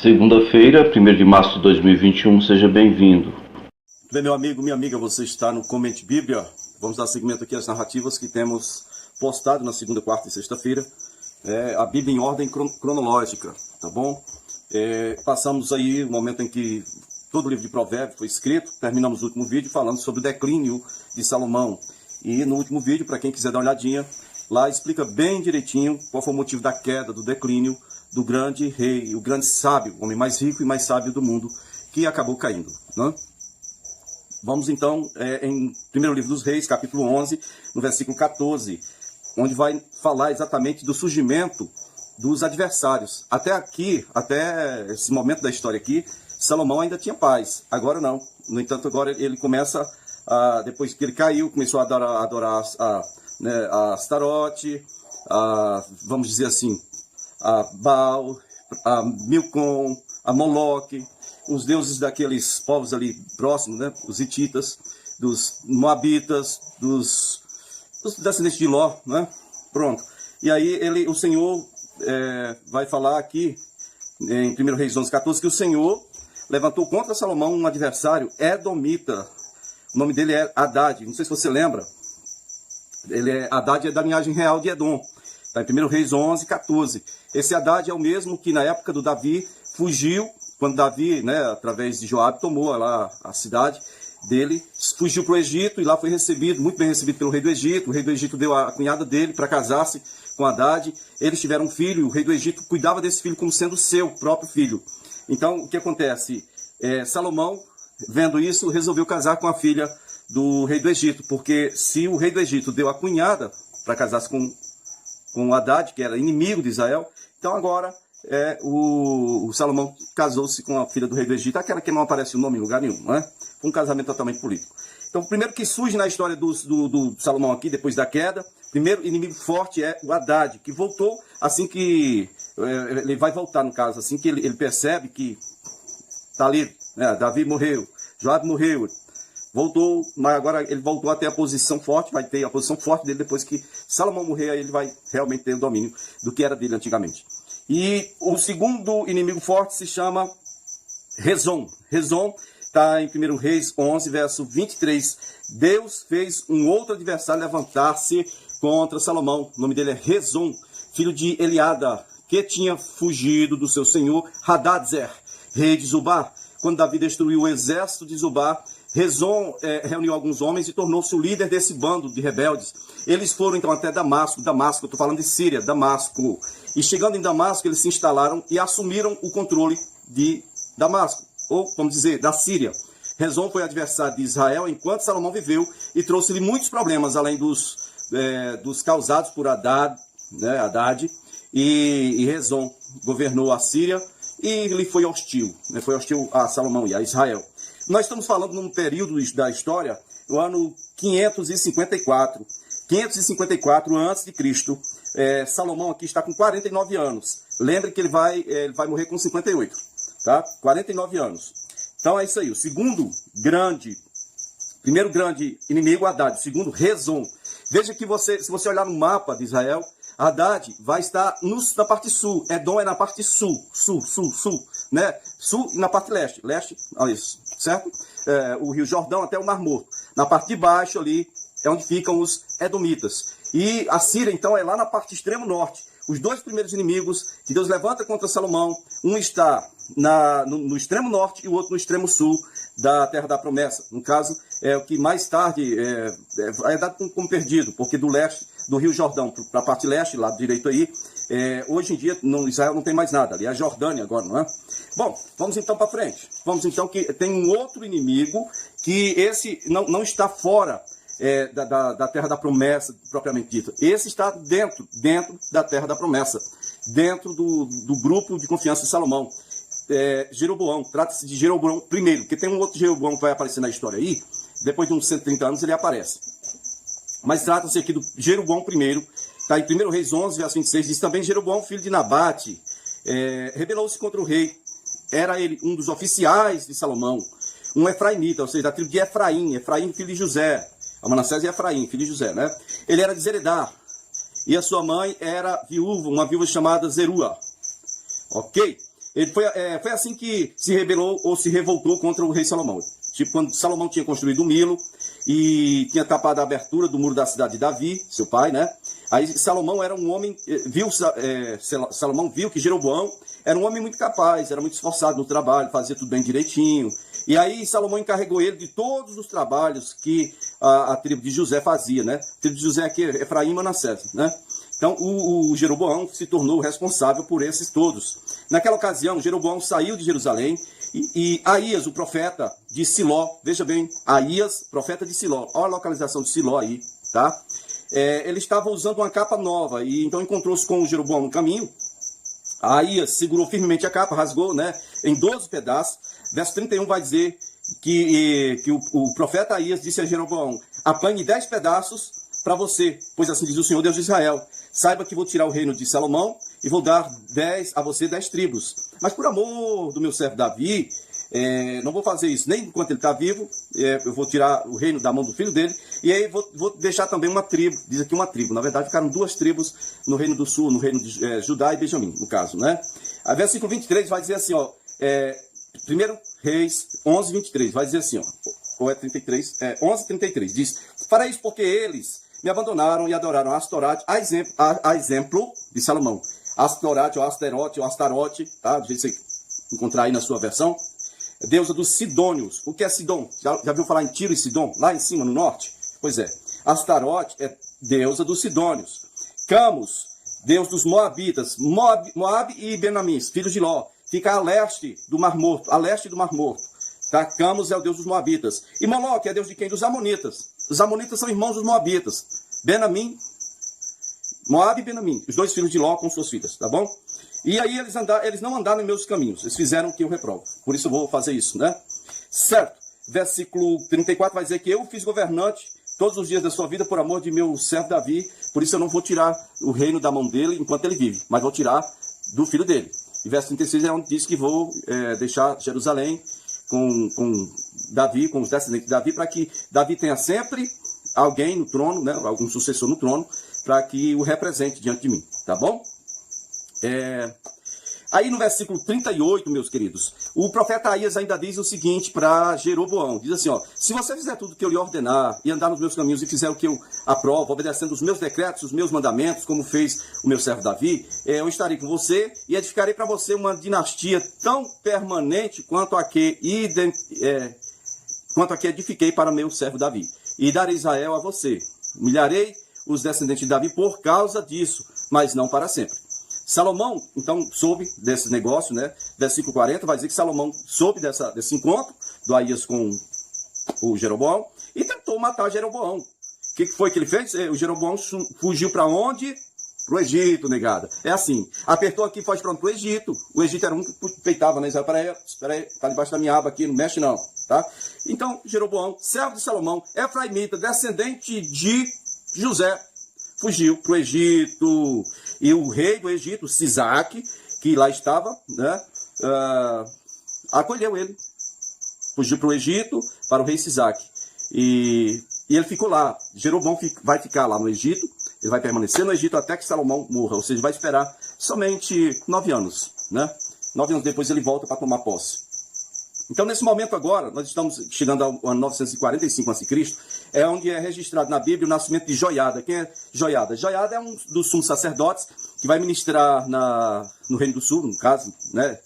Segunda-feira, 1º de março de 2021, seja bem-vindo. Bem, meu amigo, minha amiga, você está no Comente Bíblia. Vamos dar seguimento aqui às narrativas que temos postado na segunda, quarta e sexta-feira. A Bíblia em ordem cronológica, tá bom? Passamos aí o momento em que todo o livro de Provérbios foi escrito. Terminamos o último vídeo falando sobre o declínio de Salomão. E no último vídeo, para quem quiser dar uma olhadinha, lá explica bem direitinho qual foi o motivo da queda, do declínio do grande rei, o grande sábio, o homem mais rico e mais sábio do mundo, que acabou caindo, né? Vamos então em primeiro livro dos Reis, capítulo 11, no versículo 14, onde vai falar exatamente do surgimento dos adversários. Até aqui, até esse momento da história aqui, Salomão ainda tinha paz, agora não. No entanto, agora ele começa, depois que ele caiu, começou a adorar a Astarote, vamos dizer assim, a Baal, a Milcom, a Moloque, os deuses daqueles povos ali próximos, né? Os hititas, dos moabitas, dos descendentes de Ló, né? Pronto. E aí o Senhor vai falar aqui, em 1 Reis 11, 14, que o Senhor levantou contra Salomão um adversário, Edomita. O nome dele é Haddad, não sei se você lembra. Haddad é da linhagem real de Edom. Está em 1 Reis 11, 14. Esse Haddad é o mesmo que na época do Davi fugiu, quando Davi, através de Joabe, tomou lá a cidade dele, fugiu para o Egito e lá foi recebido, muito bem recebido pelo rei do Egito. O rei do Egito deu a cunhada dele para casar-se com Haddad. Eles tiveram um filho e o rei do Egito cuidava desse filho como sendo seu próprio filho. Então, o que acontece? Salomão, vendo isso, resolveu casar com a filha do rei do Egito, porque se o rei do Egito deu a cunhada para casar-se com Haddad, que era inimigo de Israel, então agora o Salomão casou-se com a filha do rei do Egito, aquela que não aparece o nome em lugar nenhum, né? Foi um casamento totalmente político. Então, o primeiro que surge na história do Salomão aqui, depois da queda, o primeiro inimigo forte é o Haddad, que voltou assim que... ele vai voltar, no caso, assim que ele percebe que está ali, né? Davi morreu, Joabe morreu, voltou, mas agora ele voltou a ter a posição forte, vai ter a posição forte dele depois que Salomão morrer, aí ele vai realmente ter o domínio do que era dele antigamente. E o segundo inimigo forte se chama Rezon. Rezon está em 1 Reis 11, verso 23. Deus fez um outro adversário levantar-se contra Salomão. O nome dele é Rezon, filho de Eliada, que tinha fugido do seu senhor Hadadzer, rei de Zobá. Quando Davi destruiu o exército de Zobá, Rezon reuniu alguns homens e tornou-se o líder desse bando de rebeldes. Eles foram então até Damasco, eu estou falando de Síria, Damasco. E chegando em Damasco, eles se instalaram e assumiram o controle de Damasco, ou vamos dizer, da Síria. Rezon foi adversário de Israel enquanto Salomão viveu e trouxe-lhe muitos problemas, além dos causados por Haddad, e Rezon governou a Síria e ele foi hostil a Salomão e a Israel. Nós estamos falando num período da história, no ano 554. 554 a.C., Salomão aqui está com 49 anos. Lembre que ele vai morrer com 58, tá? 49 anos. Então é isso aí. Primeiro grande inimigo, Haddad. Segundo, Rezon. Veja que se você olhar no mapa de Israel, Haddad vai estar na parte sul. Edom é na parte sul, né? Sul e na parte leste. Olha isso, certo? O Rio Jordão até o Mar Morto. Na parte de baixo ali é onde ficam os edomitas. E a Síria, então, é lá na parte extremo norte. Os dois primeiros inimigos que Deus levanta contra Salomão, um está no extremo norte e o outro no extremo sul da Terra da Promessa. No caso, é o que mais tarde é dado como perdido, porque do leste, do Rio Jordão para a parte leste, lado direito aí, hoje em dia Israel não tem mais nada, ali é a Jordânia agora, não é? Bom, vamos então para frente. Vamos então que tem um outro inimigo que esse não está fora da Terra da Promessa, propriamente dita. Esse está dentro da Terra da Promessa, dentro do grupo de confiança de Salomão. Jeroboão, trata-se de Jeroboão primeiro, porque tem um outro Jeroboão que vai aparecer na história aí, depois de uns 130 anos ele aparece. Mas trata-se aqui do Jeroboão primeiro, está em 1 Reis 11, verso 26, diz também Jeroboão, filho de Nabate, rebelou-se contra o rei, era ele um dos oficiais de Salomão, um efraimita, ou seja, da tribo de Efraim, filho de José, a Manassés e Efraim, filho de José, né? Ele era de Zeredá, e a sua mãe era viúva, uma viúva chamada Zerua, ok? Foi assim que se rebelou ou se revoltou contra o rei Salomão. Tipo, quando Salomão tinha construído o Milo e tinha tapado a abertura do muro da cidade de Davi, seu pai, né? Aí Salomão era um homem, Salomão viu que Jeroboão era um homem muito capaz, era muito esforçado no trabalho, fazia tudo bem direitinho. E aí Salomão encarregou ele de todos os trabalhos que a tribo de José fazia, né? A tribo de José aqui é Efraim e Manassés, né? Então o Jeroboão se tornou responsável por esses todos. Naquela ocasião, Jeroboão saiu de Jerusalém e Aías, o profeta de Siló, veja bem, Aías, profeta de Siló, olha a localização de Siló aí, tá? Ele estava usando uma capa nova e então encontrou-se com o Jeroboão no caminho. Aías segurou firmemente a capa, rasgou, né, em 12 pedaços. Verso 31 vai dizer que o profeta Aías disse a Jeroboão: apanhe 10 pedaços para você, pois assim diz o Senhor Deus de Israel: saiba que vou tirar o reino de Salomão e vou dar a você 10 tribos. Mas por amor do meu servo Davi, não vou fazer isso nem enquanto ele está vivo. Eu vou tirar o reino da mão do filho dele, e aí vou deixar também uma tribo, diz aqui uma tribo, na verdade ficaram 2 tribos no reino do sul, no reino de Judá e Benjamim, no caso, né? A versículo 23 vai dizer assim, ó, 1 Reis 11, 23, vai dizer assim, ó, ou é 33, 11, 33, diz: farei isso porque eles me abandonaram e adoraram a Astorate, a exemplo de Salomão. Astorate, ou Asterote, ou Astarote, tá? Do jeito que você encontrar aí na sua versão. Deusa dos Sidônios. O que é Sidom? Já viu falar em Tiro e Sidom? Lá em cima, no norte? Pois é. Astarote é deusa dos Sidônios. Camus, deus dos Moabitas. Moab e Benamins, filhos de Ló. Fica a leste do Mar Morto. A leste do Mar Morto. Tá? Camus é o deus dos Moabitas. E Moloque é deus de quem? Dos Amonitas. Os Amonitas são irmãos dos Moabitas. Benamim, Moab e Benamim. Os 2 filhos de Ló com suas filhas. Tá bom? E aí eles não andaram em meus caminhos, eles fizeram o que eu reprovo. Por isso eu vou fazer isso, né? Certo. Versículo 34 vai dizer que eu fiz governante todos os dias da sua vida por amor de meu servo Davi. Por isso eu não vou tirar o reino da mão dele enquanto ele vive, mas vou tirar do filho dele. E verso 36 é onde diz que vou deixar Jerusalém com Davi, com os descendentes de Davi, para que Davi tenha sempre alguém no trono, né? Algum sucessor no trono, para que o represente diante de mim, tá bom? Aí no versículo 38, meus queridos, o profeta Aías ainda diz o seguinte para Jeroboão, diz assim, ó: se você fizer tudo o que eu lhe ordenar e andar nos meus caminhos e fizer o que eu aprovo, obedecendo os meus decretos, os meus mandamentos, como fez o meu servo Davi, eu estarei com você e edificarei para você uma dinastia tão permanente quanto a que edifiquei para meu servo Davi, e darei Israel a você. Humilharei os descendentes de Davi por causa disso, mas não para sempre. Salomão, então, soube desse negócio, né? Versículo 40 vai dizer que Salomão soube desse encontro do Aías com o Jeroboão e tentou matar Jeroboão. O que foi que ele fez? O Jeroboão fugiu para onde? Para o Egito, negada. É assim, apertou aqui e foi para o Egito. O Egito era um que peitava, né? Espera aí, tá debaixo da minha aba aqui, não mexe não, tá? Então, Jeroboão, servo de Salomão, efraimita, descendente de José, fugiu para o Egito. E o rei do Egito, Sisaque, que lá estava, né, acolheu ele. Fugiu para o Egito, para o rei Sisaque. E ele ficou lá. Jeroboão vai ficar lá no Egito. Ele vai permanecer no Egito até que Salomão morra. Ou seja, vai esperar somente 9 anos. Né? 9 anos depois ele volta para tomar posse. Então, nesse momento agora, nós estamos chegando ao ano 945 a.C., é onde é registrado na Bíblia o nascimento de Joiada. Quem é Joiada? Joiada é um dos sumos sacerdotes que vai ministrar no Reino do Sul, no caso, né,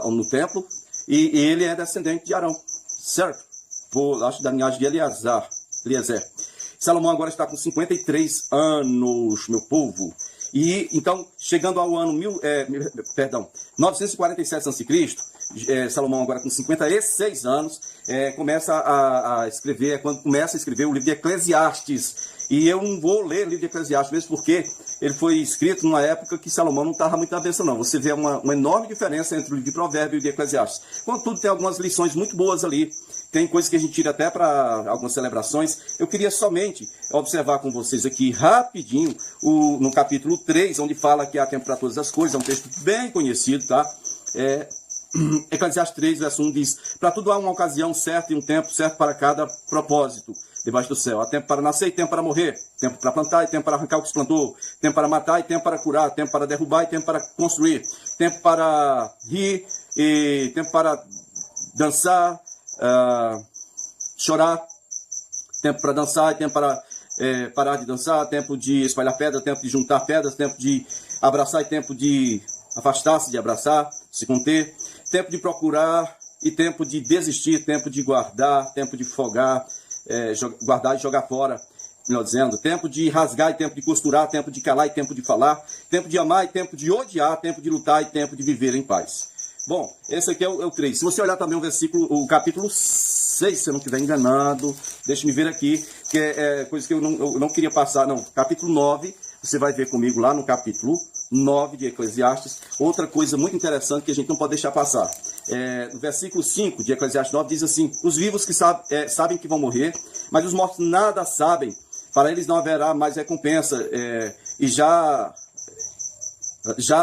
no templo, e ele é descendente de Arão, certo? Acho da linhagem de Eliezer. Salomão agora está com 53 anos, meu povo. E então, chegando ao ano 947 a.C., Salomão agora com 56 anos, começa a escrever, é quando começa a escrever o livro de Eclesiastes. E eu não vou ler o livro de Eclesiastes, mesmo porque ele foi escrito numa época que Salomão não estava muito na bênção, não. Você vê uma enorme diferença entre o livro de Provérbios e o de Eclesiastes. Contudo, tem algumas lições muito boas ali. Tem coisas que a gente tira até para algumas celebrações. Eu queria somente observar com vocês aqui rapidinho no capítulo 3, onde fala que há tempo para todas as coisas. É um texto bem conhecido, tá? Eclesiastes 3, verso 1 diz: para tudo há uma ocasião certa e um tempo certo para cada propósito. debaixo do céu. Há tempo para nascer e tempo para morrer. Tempo para plantar e tempo para arrancar o que se plantou. Tempo para matar e tempo para curar. Tempo para derrubar e tempo para construir. Tempo para rir e tempo para dançar, chorar. Tempo para dançar e tempo para parar de dançar. Tempo de espalhar pedras, tempo de juntar pedras. Tempo de abraçar e tempo de afastar-se de abraçar, se conter. Tempo de procurar e tempo de desistir. Tempo de guardar, tempo de folgar, guardar e jogar fora, melhor dizendo. Tempo de rasgar e tempo de costurar. Tempo de calar e tempo de falar. Tempo de amar e tempo de odiar. Tempo de lutar e tempo de viver em paz. Bom, esse aqui é o 3. Se você olhar também o capítulo 6, se eu não estiver enganado, deixa-me ver aqui, que é coisa que eu não queria passar, não. Capítulo 9, você vai ver comigo lá no capítulo 9 de Eclesiastes, outra coisa muito interessante que a gente não pode deixar passar. No versículo 5 de Eclesiastes 9 diz assim: os vivos que sabem que vão morrer, mas os mortos nada sabem, para eles não haverá mais recompensa, e já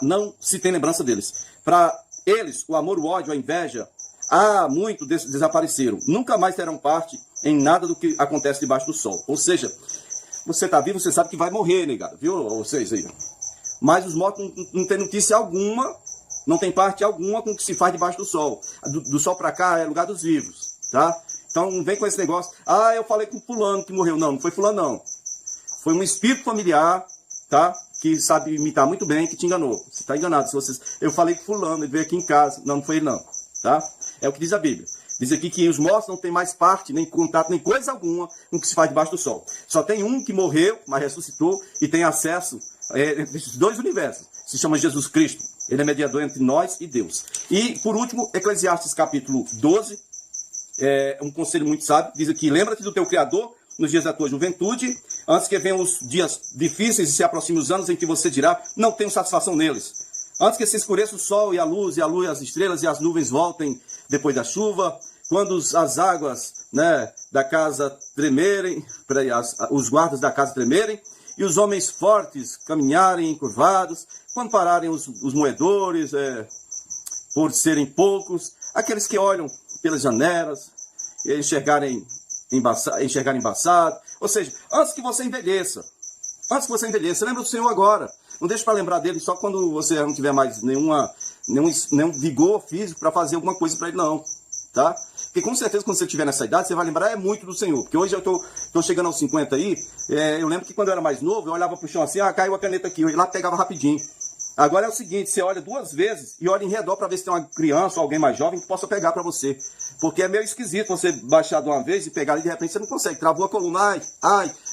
não se tem lembrança deles. Para eles, o amor, o ódio, a inveja, há muito desapareceram. Nunca mais terão parte em nada do que acontece debaixo do sol. Ou seja, você está vivo, você sabe que vai morrer, negado, viu? Vocês aí. Mas os mortos não tem notícia alguma, não tem parte alguma com o que se faz debaixo do sol. Do sol para cá é lugar dos vivos, tá? Então não vem com esse negócio, eu falei com fulano que morreu. Não foi fulano não. Foi um espírito familiar, tá? Que sabe imitar muito bem, que te enganou. Você está enganado. Eu falei com fulano, ele veio aqui em casa. Não foi ele não, tá? É o que diz a Bíblia. Diz aqui que os mortos não têm mais parte, nem contato, nem coisa alguma com o que se faz debaixo do sol. Só tem um que morreu, mas ressuscitou e tem acesso entre esses dois universos. Se chama Jesus Cristo. Ele é mediador entre nós e Deus. E, por último, Eclesiastes capítulo 12. Um conselho muito sábio. Diz aqui: lembra-te do teu Criador nos dias da tua juventude, antes que venham os dias difíceis e se aproximem os anos em que você dirá: não tenho satisfação neles. Antes que se escureça o sol e a luz, as estrelas e as nuvens voltem depois da chuva, quando as águas, né, da casa tremerem, os guardas da casa tremerem, e os homens fortes caminharem encurvados, quando pararem os moedores, por serem poucos, aqueles que olham pelas janelas, enxergarem embaçado. Ou seja, antes que você envelheça, lembra do Senhor agora. Não deixe para lembrar dele só quando você não tiver mais nenhum vigor físico para fazer alguma coisa para ele, não, tá? Porque com certeza quando você estiver nessa idade, você vai lembrar muito do Senhor. Porque hoje eu tô chegando aos 50 aí, eu lembro que quando eu era mais novo, eu olhava pro chão assim, caiu a caneta aqui, eu ia lá pegava rapidinho. Agora é o seguinte, você olha 2 vezes e olha em redor para ver se tem uma criança ou alguém mais jovem que possa pegar para você. Porque é meio esquisito você baixar de uma vez e pegar e de repente você não consegue. Travou a coluna,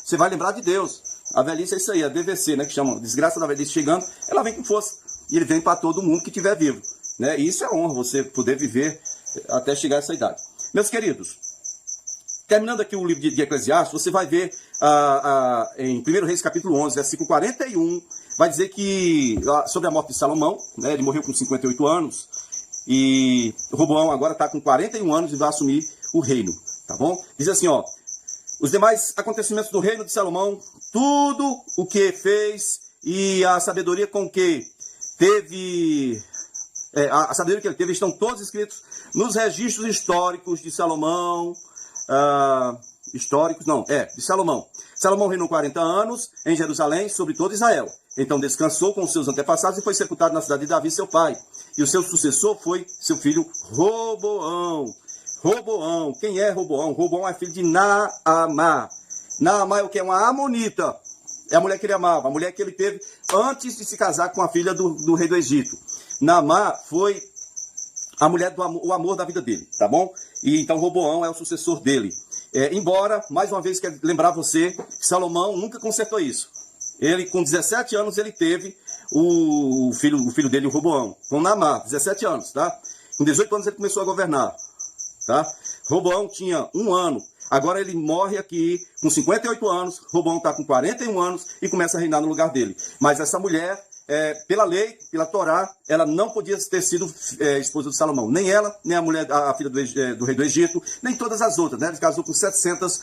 você vai lembrar de Deus. A velhice é isso aí, a DVC, né, que chama desgraça da velhice chegando, ela vem com força. E ele vem para todo mundo que estiver vivo, né? E isso é honra, você poder viver até chegar a essa idade. Meus queridos, terminando aqui o livro de Eclesiastes, você vai ver em 1 Reis capítulo 11, versículo 41, vai dizer que sobre a morte de Salomão, né, ele morreu com 58 anos, e Roboão agora está com 41 anos e vai assumir o reino, tá bom? Diz assim, os demais acontecimentos do reino de Salomão, tudo o que fez e a sabedoria com que teve, a sabedoria que ele teve, estão todos escritos nos registros históricos de Salomão, de Salomão. Salomão reinou 40 anos em Jerusalém sobre todo Israel. Então descansou com os seus antepassados e foi sepultado na cidade de Davi, seu pai. E o seu sucessor foi seu filho Roboão. Roboão, quem é Roboão? Roboão é filho de Naamá. Naamá é o que? É uma amonita. É a mulher que ele amava, a mulher que ele teve antes de se casar com a filha do rei do Egito. Naamá foi a mulher o amor da vida dele, tá bom? E então Roboão é o sucessor dele. Embora, mais uma vez, quero lembrar você, que Salomão nunca consertou isso. Ele, com 17 anos, ele teve o filho dele, o Roboão, com Naamá, 17 anos, tá? Com 18 anos ele começou a governar, tá? Roboão tinha 1 ano. Agora ele morre aqui com 58 anos, Roboão está com 41 anos e começa a reinar no lugar dele. Mas essa mulher, pela lei, pela Torá, ela não podia ter sido esposa de Salomão. Nem ela, nem a mulher, a filha do rei do Egito, nem todas as outras, né? Ele casou com 700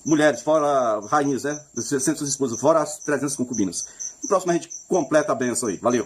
mulheres, fora rainhas, né? 700 esposas, fora as 300 concubinas. No próximo a gente completa a bênção aí. Valeu!